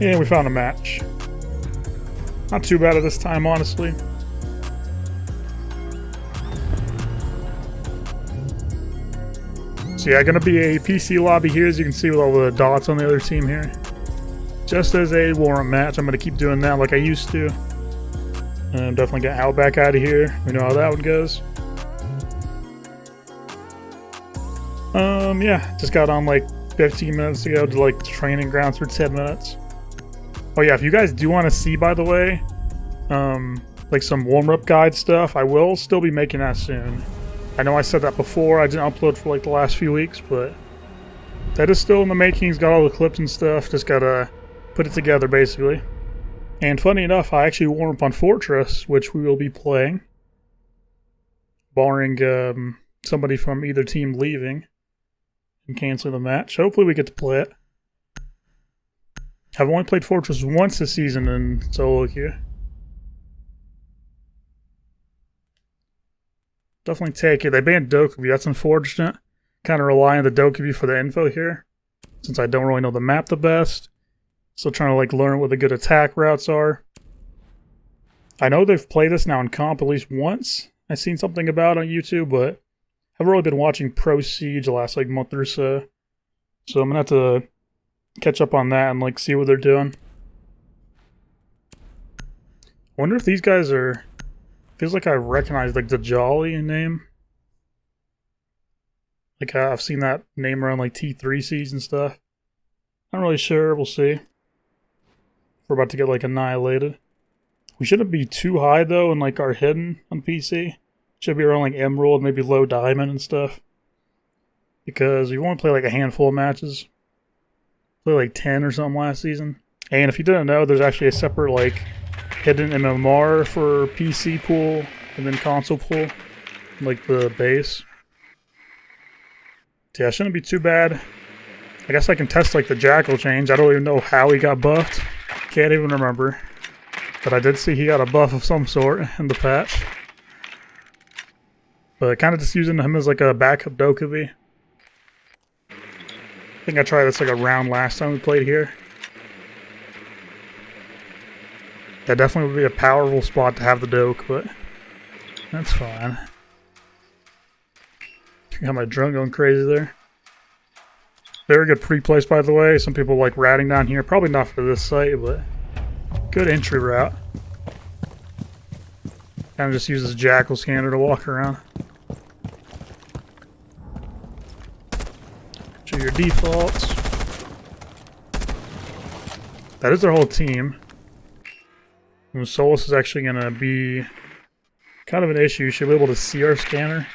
And we found a match. Not too bad at this time, honestly. So yeah, gonna be a PC lobby here, as you can see with all the dots on the other team here. Just as a warrant match, I'm gonna keep doing that like I used to. And I'm definitely gonna back out of here. We know how that one goes. Yeah, just got on like 15 minutes ago to like the training grounds for 10 minutes. Oh yeah, if you guys do want to see, by the way, like some warm-up guide stuff, I will still be making that soon. I know I said that before, I didn't upload for like the last few weeks, but that is still in the making. It's got all the clips and stuff, just gotta put it together basically. And funny enough, I actually warm up on Fortress, which we will be playing, barring somebody from either team leaving and canceling the match. Hopefully we get to play it. I've only played Fortress once this season in SoloQ. Definitely take it. They banned Dokubi, that's unfortunate. Kind of rely on the Dokubi for the info here, since I don't really know the map the best. Still trying to like learn what the good attack routes are. I know they've played this now in comp at least once. I've seen something about it on YouTube, but I haven't really been watching Pro Siege the last like month or so. So I'm gonna have to catch up on that and like see what they're doing. I wonder if these guys are... Feels like I recognize like the Jolly name. Like I've seen that name around like T3 Siege and stuff. Not really sure, we'll see. We're about to get like annihilated. We shouldn't be too high though in like our hidden on PC. Should be around like Emerald, maybe low Diamond and stuff. Because we want to play like a handful of matches. Play like 10 or something last season. And if you didn't know, there's actually a separate like hidden MMR for PC pool and then console pool. Like the base. So yeah, it shouldn't be too bad. I guess I can test like the Jackal change. I don't even know how he got buffed. Can't even remember. But I did see he got a buff of some sort in the patch. But kind of just using him as like a backup Dokubi. I think I tried this like a round last time we played here. That definitely would be a powerful spot to have the Doke, but that's fine. Got my drone going crazy there. Very good pre-place, by the way. Some people like ratting down here. Probably not for this site, but good entry route. Kind of just uses Jackal scanner to walk around. Show your defaults. That is their whole team. And Solus is actually going to be kind of an issue. You should be able to see our scanner.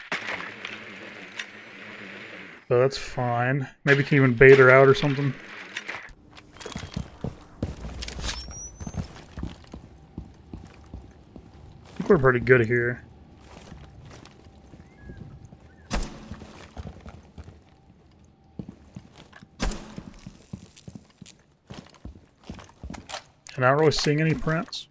So that's fine. Maybe we can even bait her out or something. I think we're pretty good here. And I'm not really seeing any prints.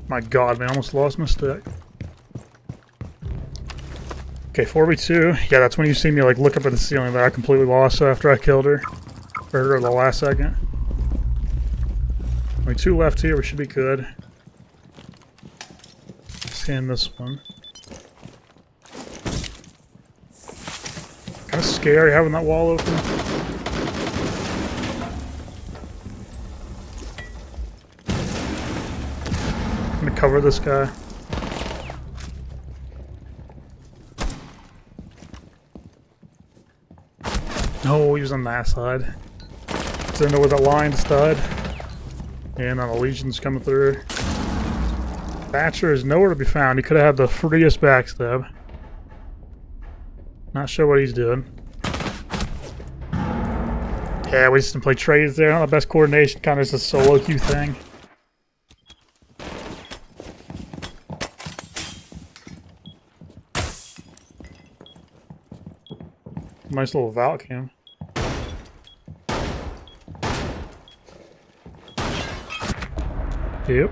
My god, man, I almost lost my stick. Okay, 4v2. Yeah, that's when you see me like look up at the ceiling that I completely lost after I killed her. Or her at the last second. Only 2 left here, we should be good. Scan this one. Kind of scary having that wall open. I'm gonna cover this guy. No, he was on that side. Didn't know where the line stood. And the Legion's coming through. Thatcher is nowhere to be found. He could have had the freest backstab. Not sure what he's doing. Yeah, we just didn't play trades there. Not the best coordination, kind of just a SoloQ thing. Nice little Valk cam. Yep.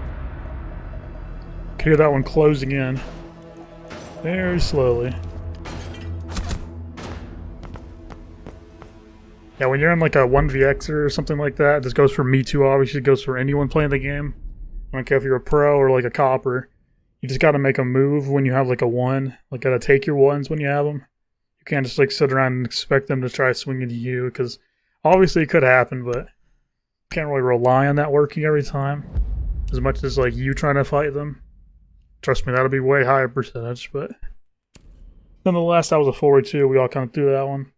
Can hear that one closing in. Very slowly. Yeah, when you're in like a 1vxer or something like that, this goes for me too, obviously. It goes for anyone playing the game. I don't care if you're a pro or like a copper. You just gotta make a move when you have like a 1. Like, gotta take your 1s when you have them. You can't just like sit around and expect them to try swinging to you, because obviously it could happen, but you can't really rely on that working every time. As much as like you trying to fight them. Trust me, that'll be way higher percentage, but nonetheless, that was a forward too. We all kind of threw that one.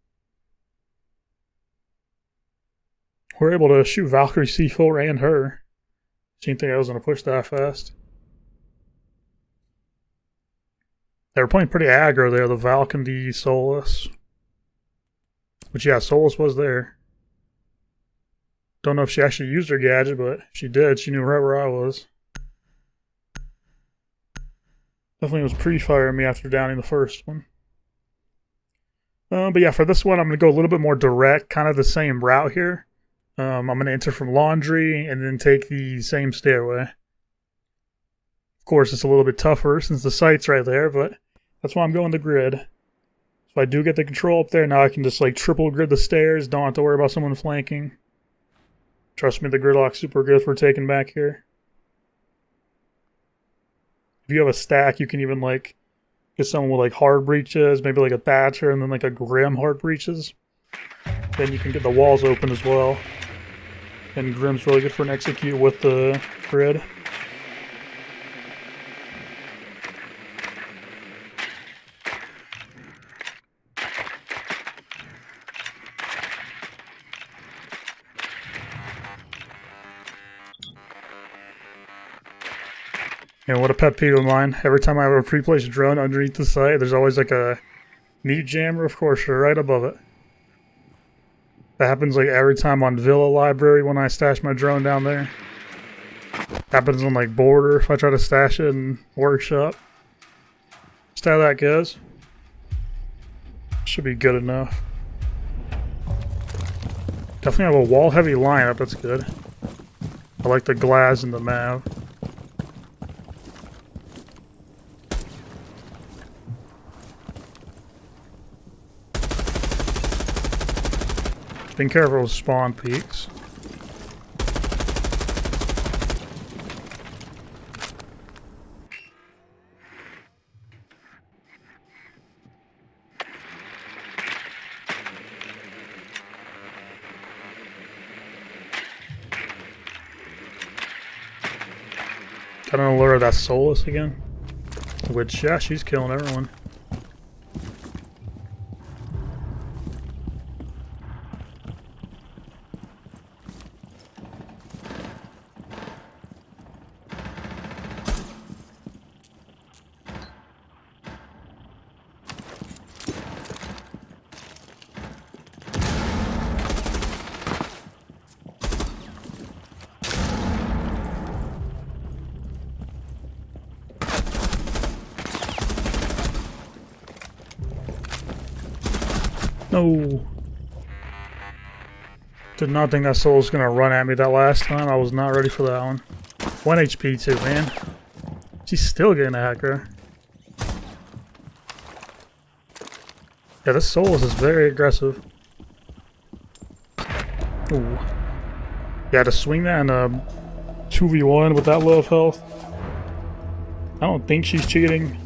We're able to shoot Valkyrie C4 and her. She didn't think I was going to push that fast. They were playing pretty aggro there, the Valk and the Solus. Which, yeah, Solus was there. Don't know if she actually used her gadget, but if she did, she knew right where I was. Definitely was pre-firing me after downing the first one. But yeah, for this one, I'm going to go a little bit more direct, kind of the same route here. I'm going to enter from laundry and then take the same stairway. Of course, it's a little bit tougher since the site's right there, but that's why I'm going the grid. If I do get the control up there, now I can just like triple grid the stairs, don't have to worry about someone flanking. Trust me, the gridlock's super good for taking back here. If you have a stack, you can even like get someone with like hard breaches, maybe like a Thatcher and then like a Grim hard breaches. Then you can get the walls open as well. And Grim's really good for an execute with the grid. And what a pet peeve of mine. Every time I have a pre-placed drone underneath the site, there's always like a meat jammer, of course, right above it. That happens like every time on Villa Library when I stash my drone down there. Happens on like Border if I try to stash it in Workshop. Just how that goes. Should be good enough. Definitely have a wall heavy lineup, that's good. I like the glass and the Mav. Being careful with spawn peaks. Got an alert of that Solus again. Which, yeah, she's killing everyone. No. Did not think that soul was gonna run at me that last time. I was not ready for that one. 1 HP too, man. She's still getting a hacker. Yeah, this Solus is very aggressive. Ooh. Yeah, to swing that in a 2v1 with that low of health. I don't think she's cheating.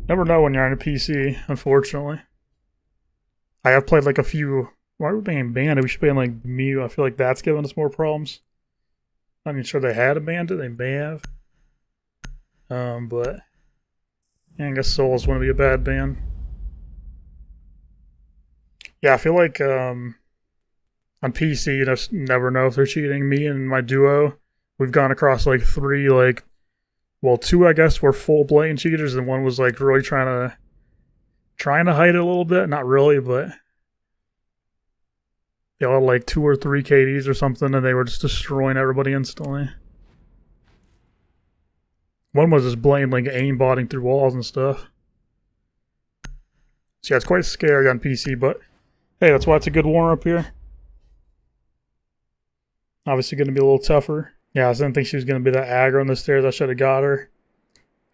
Never know when you're on a PC, unfortunately. I have played like a few. Why are we being banned? We should be in like Mew. I feel like that's giving us more problems. Not even sure they had a bandit. They may have. But yeah, I guess Souls wouldn't be a bad ban. Yeah, I feel like on PC, you just never know if they're cheating. Me and my duo, we've gone across like 3 like. Well, 2 I guess were full blatant cheaters, and 1 was like really trying to hide it a little bit. Not really, but they all had like 2 or 3 KDs or something, and they were just destroying everybody instantly. One was just blamed like aimbotting through walls and stuff. So yeah, it's quite scary on PC, but hey, that's why it's a good warm-up here. Obviously going to be a little tougher. Yeah, I didn't think she was going to be that aggro on the stairs. I should have got her.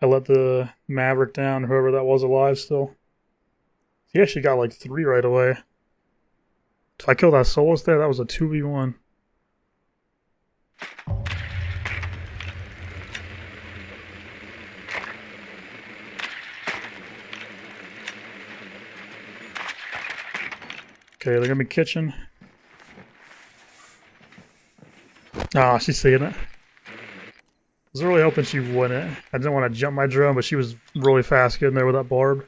I let the Maverick down, whoever that was alive still. He actually got like 3 right away. If I killed that Solus there, that was a 2v1. Okay, they're gonna be kitchen. Ah, she's seeing it. I was really hoping she wouldn't. I didn't want to jump my drone, but she was really fast getting there with that barb.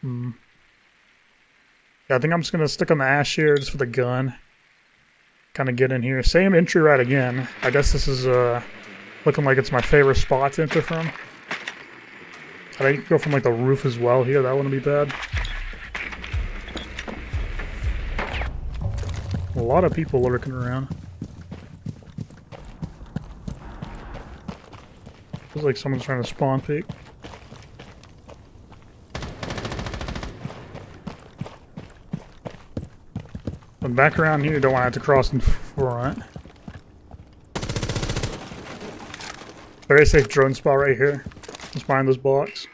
Yeah, I think I'm just gonna stick on the ash here just for the gun. Kind of get in here. Same entry right again. I guess this is looking like it's my favorite spot to enter from. I think you can go from like the roof as well here. That wouldn't be bad. A lot of people lurking around. Feels like someone's trying to spawn peek. But back around here, you don't want to have to cross in front. Very safe drone spot right here. Just behind those blocks.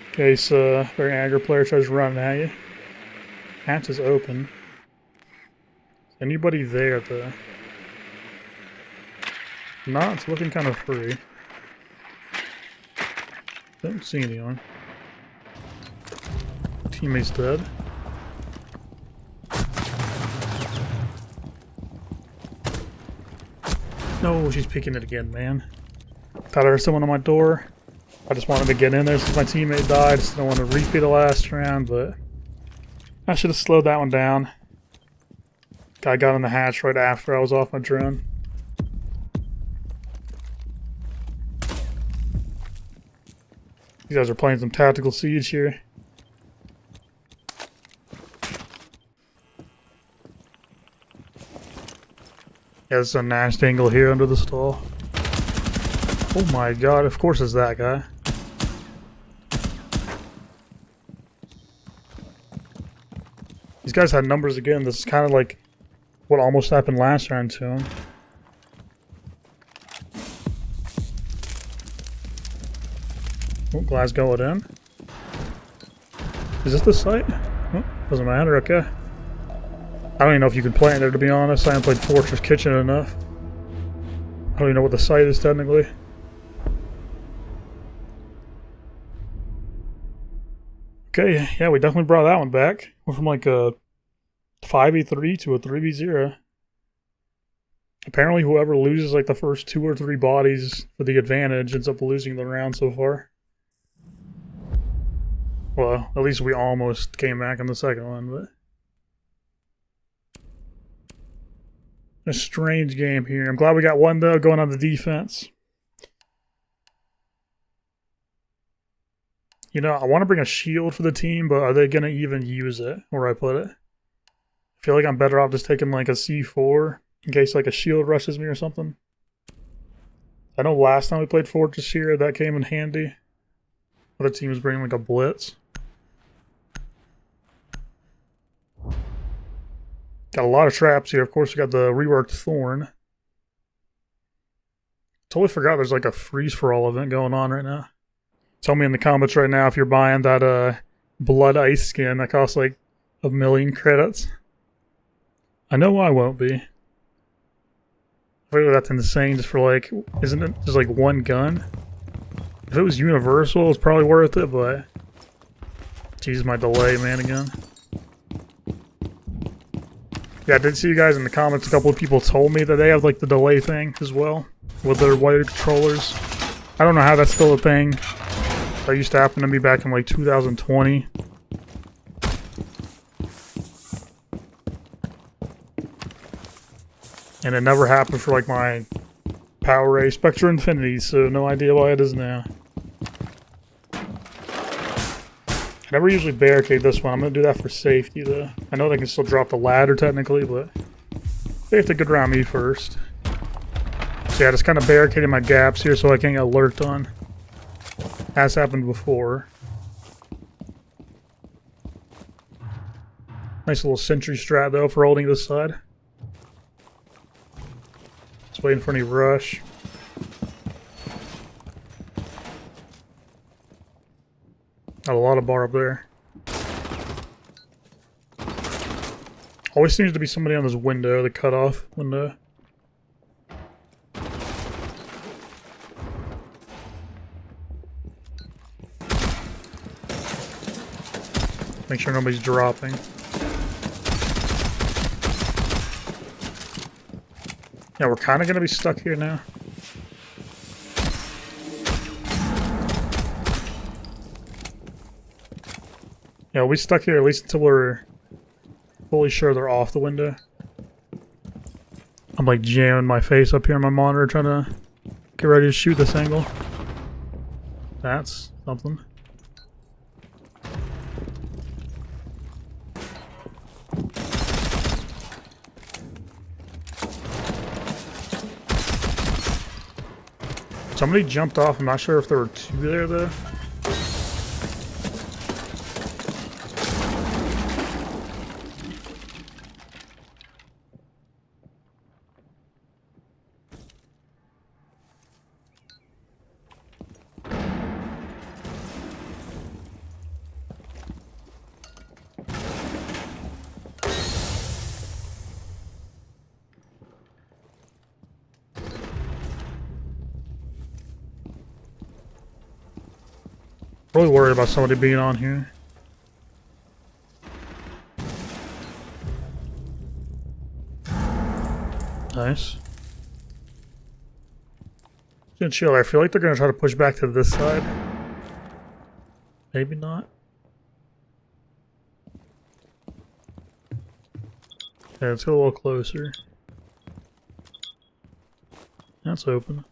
In case very angry player tries running at you. Hatch is open. Anybody there though? No, it's looking kind of free. Don't see anyone. Teammate's dead. No, she's picking it again, man. Thought I heard someone on my door. I just wanted to get in there since my teammate died. Just don't want to repeat the last round, but I should have slowed that one down. Guy got in the hatch right after I was off my drone. These guys are playing some tactical siege here. Yeah, there's a nasty angle here under the stall. Oh my god, of course it's that guy. These guys had numbers again. This is kind of like what almost happened last round to him. Oh, Glasgow it in. Is this the site? Oh, doesn't matter, okay. I don't even know if you can play in there, to be honest. I haven't played Fortress Kitchen enough. I don't even know what the site is technically. Okay, yeah, we definitely brought that one back. We're from like a 5v3 to a 3v0. Apparently whoever loses like the first 2 or 3 bodies for the advantage ends up losing the round so far. Well, at least we almost came back in the second one, but... a strange game here. I'm glad we got one though, going on the defense. You know, I want to bring a shield for the team, but are they going to even use it, where I put it? I feel like I'm better off just taking like a C4 in case like a shield rushes me or something. I know last time we played Fortress here, that came in handy. Other team was bringing like a blitz. Got a lot of traps here. Of course, we got the reworked Thorn. Totally forgot there's like a freeze-for-all event going on right now. Tell me in the comments right now if you're buying that Blood Ice skin that costs like 1,000,000 credits. I know I won't be. I feel like that's insane just for like, isn't it just like one gun? If it was universal, it's probably worth it, but... Jeez, my delay, man, again. Yeah, I did see you guys in the comments, a couple of people told me that they have like the delay thing as well with their wired controllers. I don't know how that's still a thing. That used to happen to me back in like 2020. And it never happened for like my PowerA Spectre Infinity, so no idea why it is now. I never usually barricade this one. I'm going to do that for safety though. I know they can still drop the ladder technically, but they have to get around me first. So yeah, just kind of barricading my gaps here so I can't get lurked on. As happened before. Nice little sentry strat though for holding this side. Just waiting for any rush. Got a lot of bar up there. Always seems to be somebody on this window, the cutoff window. Make sure nobody's dropping. Yeah, we're kind of going to be stuck here now. Yeah, we'll be stuck here at least until we're fully sure they're off the window. I'm like jamming my face up here on my monitor trying to get ready to shoot this angle. That's something. Somebody jumped off. I'm not sure if there were two there though. Really worried about somebody being on here. Nice. Good chill. I feel like they're gonna try to push back to this side. Maybe not. Yeah, let's go a little closer. That's open.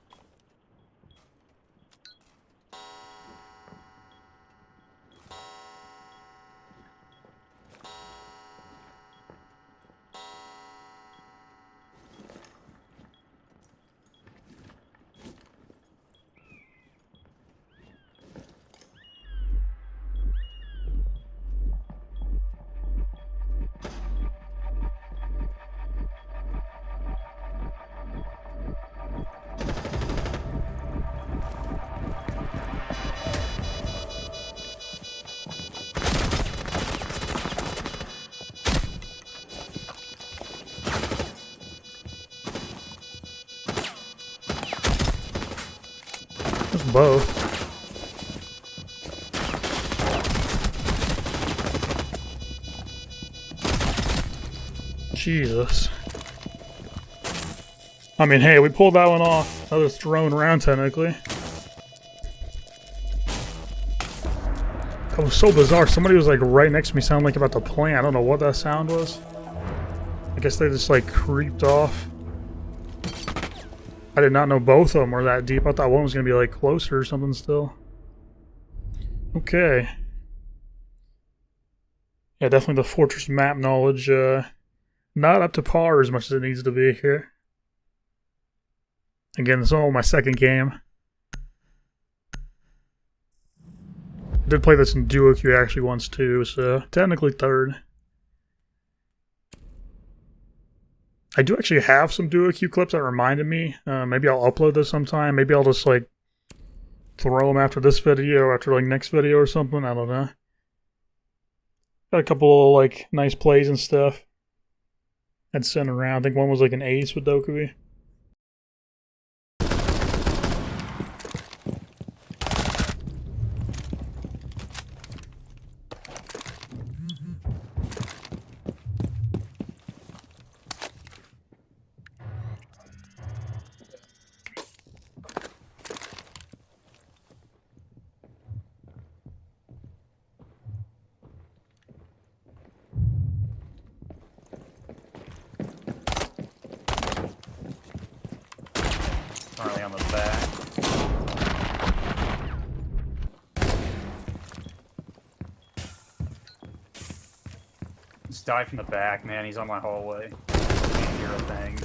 Both. Jesus. I mean, hey, we pulled that one off. Another thrown round, technically. That was so bizarre. Somebody was like right next to me, sounded like about to plant. I don't know what that sound was. I guess they just like creeped off. I did not know both of them were that deep. I thought one was going to be like closer or something still. Okay. Yeah, definitely the Fortress map knowledge, not up to par as much as it needs to be here. Again, this is only my second game. I did play this in duo queue actually once too, so technically third. I do actually have some duo queue clips that reminded me. Maybe I'll upload this sometime. Maybe I'll just like throw them after this video, after like next video or something. I don't know. Got a couple of like nice plays and stuff. I'd sent around. I think one was like an ace with Dokubi. Currently on the back. Just die from the back, man. He's on my hallway. Can't hear a thing.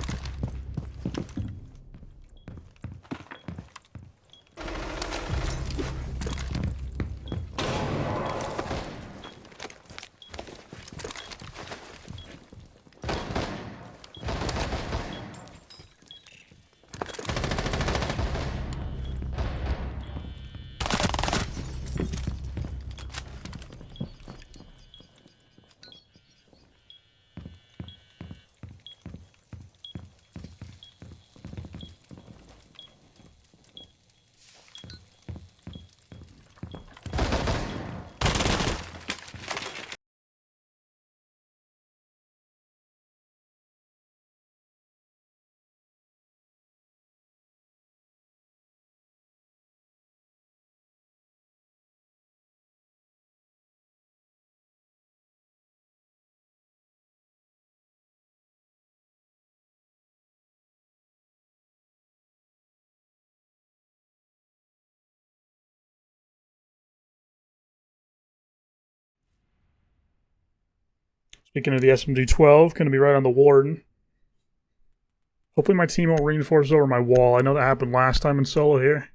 Speaking of the SMG-12, going to be right on the Warden. Hopefully my team won't reinforce over my wall. I know that happened last time in solo here.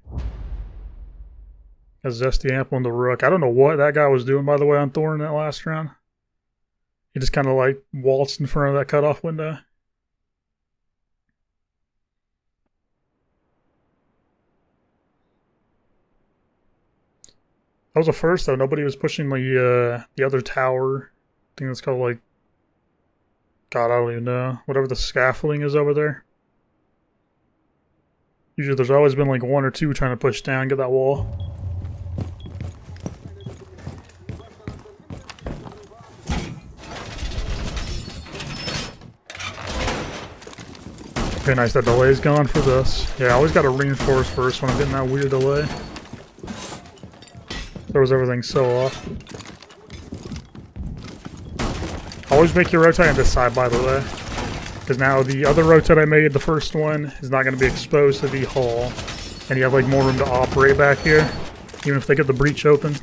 Got Zesty Ample on the Rook. I don't know what that guy was doing, by the way, on Thorn that last round. He just kind of like waltzed in front of that cutoff window. That was a first, though. Nobody was pushing the other tower. I think that's called, like... God, I don't even know. Whatever the scaffolding is over there. Usually there's always been like one or two trying to push down, get that wall. Okay, nice. That delay's gone for this. Yeah, I always got to reinforce first when I'm getting that weird delay. Throws everything so off. Always make your rotate on this side, by the way. Because now the other rotate I made, the first one, is not going to be exposed to the hull. And you have like more room to operate back here. Even if they get the breach open.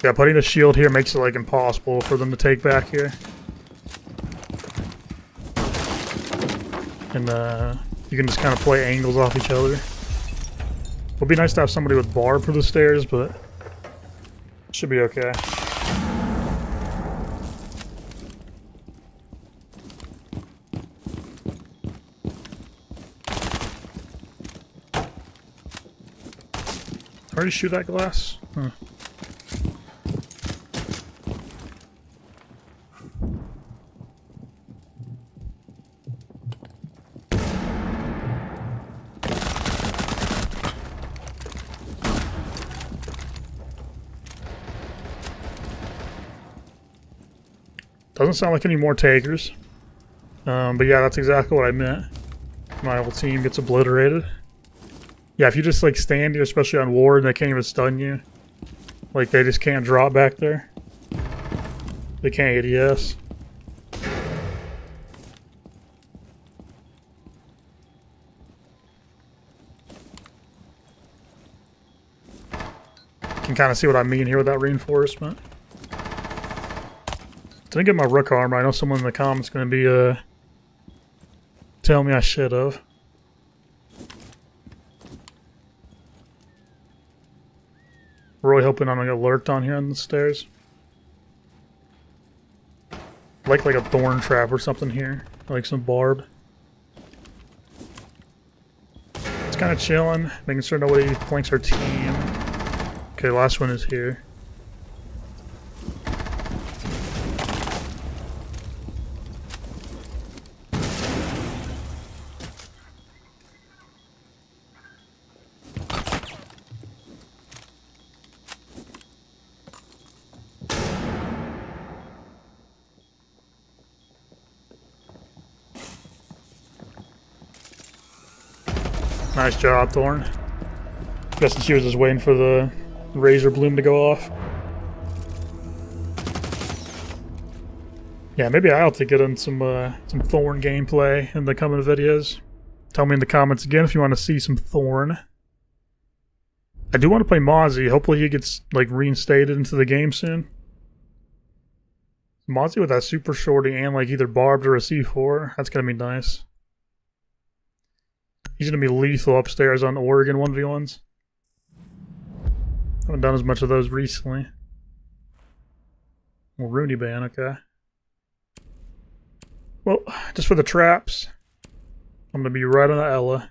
Yeah, putting the shield here makes it like impossible for them to take back here. And you can just kind of play angles off each other. Would be nice to have somebody with barb for the stairs, but it should be okay. Already shoot that glass? Huh. Doesn't sound like any more takers. But yeah, that's exactly what I meant. My whole team gets obliterated. Yeah, if you just like stand here, especially on ward, they can't even stun you. Like they just can't drop back there. They can't ADS. Can kind of see what I mean here with that reinforcement. Didn't get my Rook armor. I know someone in the comments is going to be telling me I should have. Really hoping I'm gonna get lurked on here on the stairs. Like a thorn trap or something here. Like some barb. It's kind of chilling, making sure nobody flanks our team. Okay, last one is here. Nice job, Thorn. Guessing she was just waiting for the razor bloom to go off. Yeah, maybe I'll have to get in some Thorn gameplay in the coming videos. Tell me in the comments again if you want to see some Thorn. I do want to play Mozzie. Hopefully he gets like reinstated into the game soon. Mozzie with that super shorty and like either barbed or a C4. That's gonna be nice. He's going to be lethal upstairs on Oregon 1v1s. Haven't done as much of those recently. Well, Rooney ban, okay. Well, just for the traps, I'm going to be right on the Ella.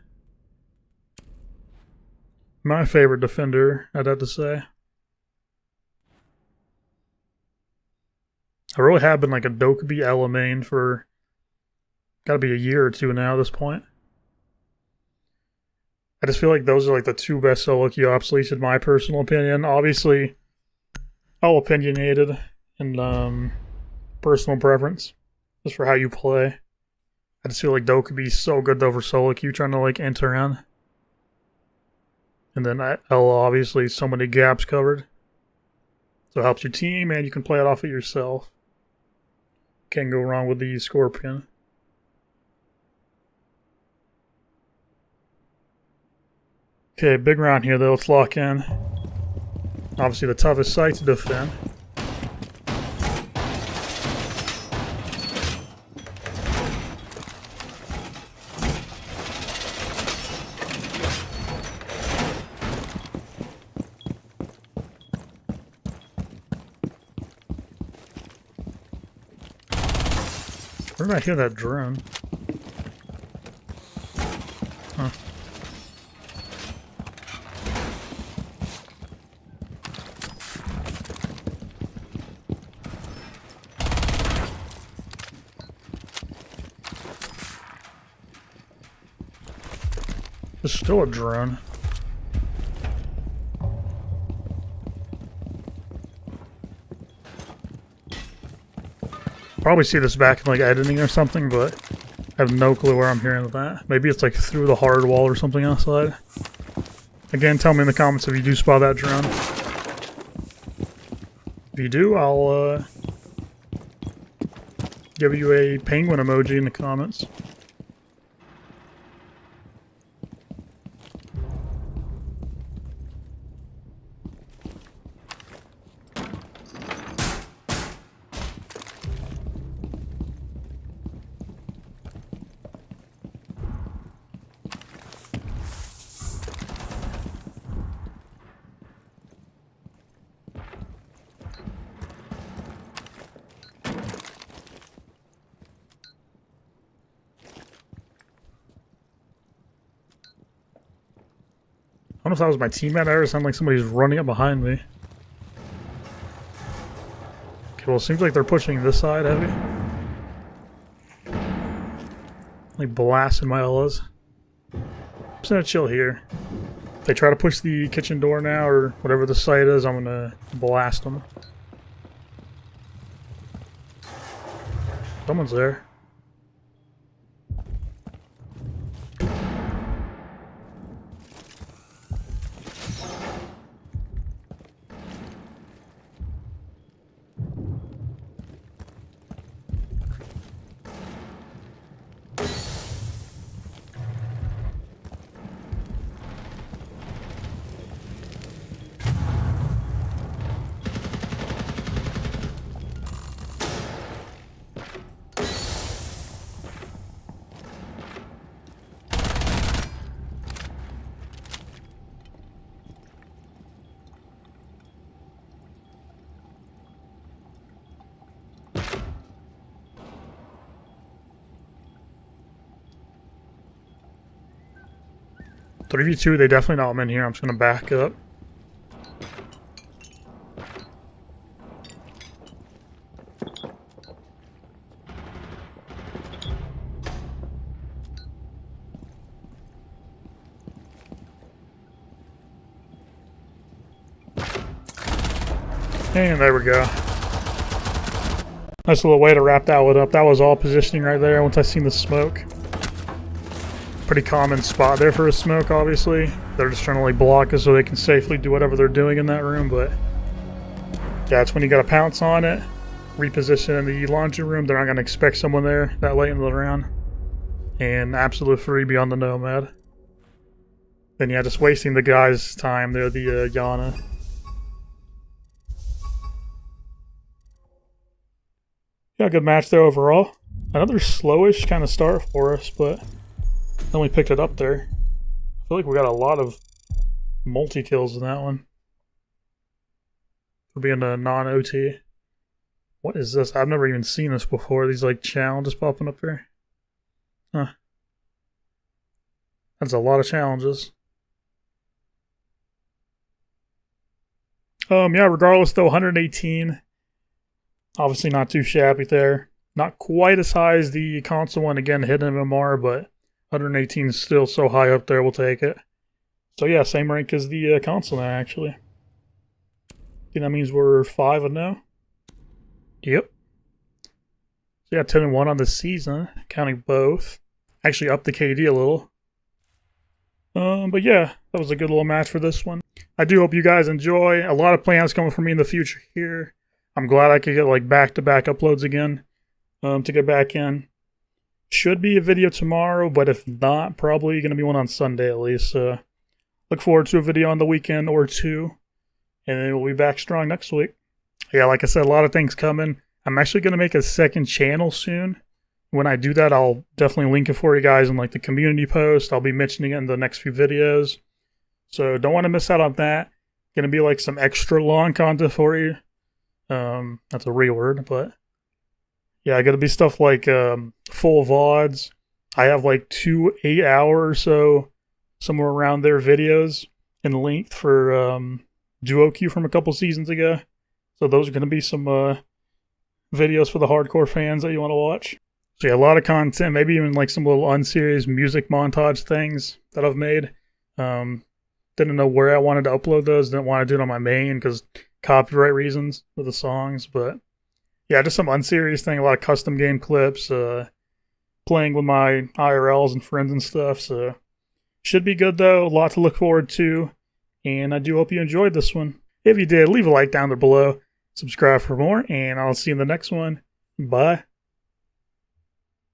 My favorite defender, I'd have to say. I really have been like a Dokkaebi Ella main for gotta be a year or two now at this point. I just feel like those are like the two best SoloQ obsoletes in my personal opinion. Obviously, all opinionated and personal preference, just for how you play. I just feel like Dokkaebi's so good though for SoloQ trying to like enter in. And then Ella, obviously, so many gaps covered. So it helps your team and you can play it off of yourself. Can't go wrong with the Scorpion. Okay, big round here though, let's lock in. Obviously the toughest site to defend. Where did I hear that drone? Huh. There's still a drone. Probably see this back in like editing or something, but I have no clue where I'm hearing that. Maybe it's like through the hard wall or something outside. Again, tell me in the comments if you do spot that drone. If you do, I'll give you a penguin emoji in the comments. I don't know if that was my teammate or it sounded like somebody's running up behind me. Okay, well it seems like they're pushing this side heavy. Like blasting my LS. I'm just gonna chill here. If they try to push the kitchen door now or whatever the site is, I'm gonna blast them. Someone's there. Three v two, they definitely know I'm in here. I'm just gonna back up. And there we go. Nice little way to wrap that one up. That was all positioning right there once I seen the smoke. Pretty common spot there for a smoke, obviously. They're just trying to like block us so they can safely do whatever they're doing in that room, but yeah, it's when you gotta pounce on it, reposition in the laundry room. They're not gonna expect someone there that late in the round. And absolute freebie on the Nomad. Then yeah, just wasting the guy's time there, the Yana. Yeah, good match there overall. Another slowish kind of start for us, but then we picked it up there. I feel like we got a lot of multi-kills in that one. For being a non-OT. What is this? I've never even seen this before. These like challenges popping up here. Huh. That's a lot of challenges. Yeah, regardless though, 118. Obviously not too shabby there. Not quite as high as the console one, again, hidden MMR, but 118 is still so high up there, we'll take it. So yeah, same rank as the console now, actually. I think that means we're 5-0. Yep. So yeah, 10-1 on the season, counting both. Actually upped the KD a little. But yeah, that was a good little match for this one. I do hope you guys enjoy. A lot of plans coming for me in the future here. I'm glad I could get like back-to-back uploads again to get back in. Should be a video tomorrow, but if not, probably going to be one on Sunday at least. Look forward to a video on the weekend or two, and then we'll be back strong next week. Yeah, like I said, a lot of things coming. I'm actually going to make a second channel soon. When I do that, I'll definitely link it for you guys in like the community post. I'll be mentioning it in the next few videos. So don't want to miss out on that. Going to be like some extra long content for you. That's a real word, but Yeah, gotta be stuff like full VODs. I have like 2 8-hour or so, somewhere around there, videos in length for SoloQ from a couple seasons ago. So those are gonna be some videos for the hardcore fans that you want to watch. So yeah, a lot of content, maybe even like some little unserious music montage things that I've made. Didn't know where I wanted to upload those. Didn't want to do it on my main because copyright reasons for the songs. But yeah, just some unserious thing. A lot of custom game clips, playing with my IRLs and friends and stuff. So should be good though. A lot to look forward to. And I do hope you enjoyed this one. If you did, leave a like down there below. Subscribe for more, and I'll see you in the next one. Bye.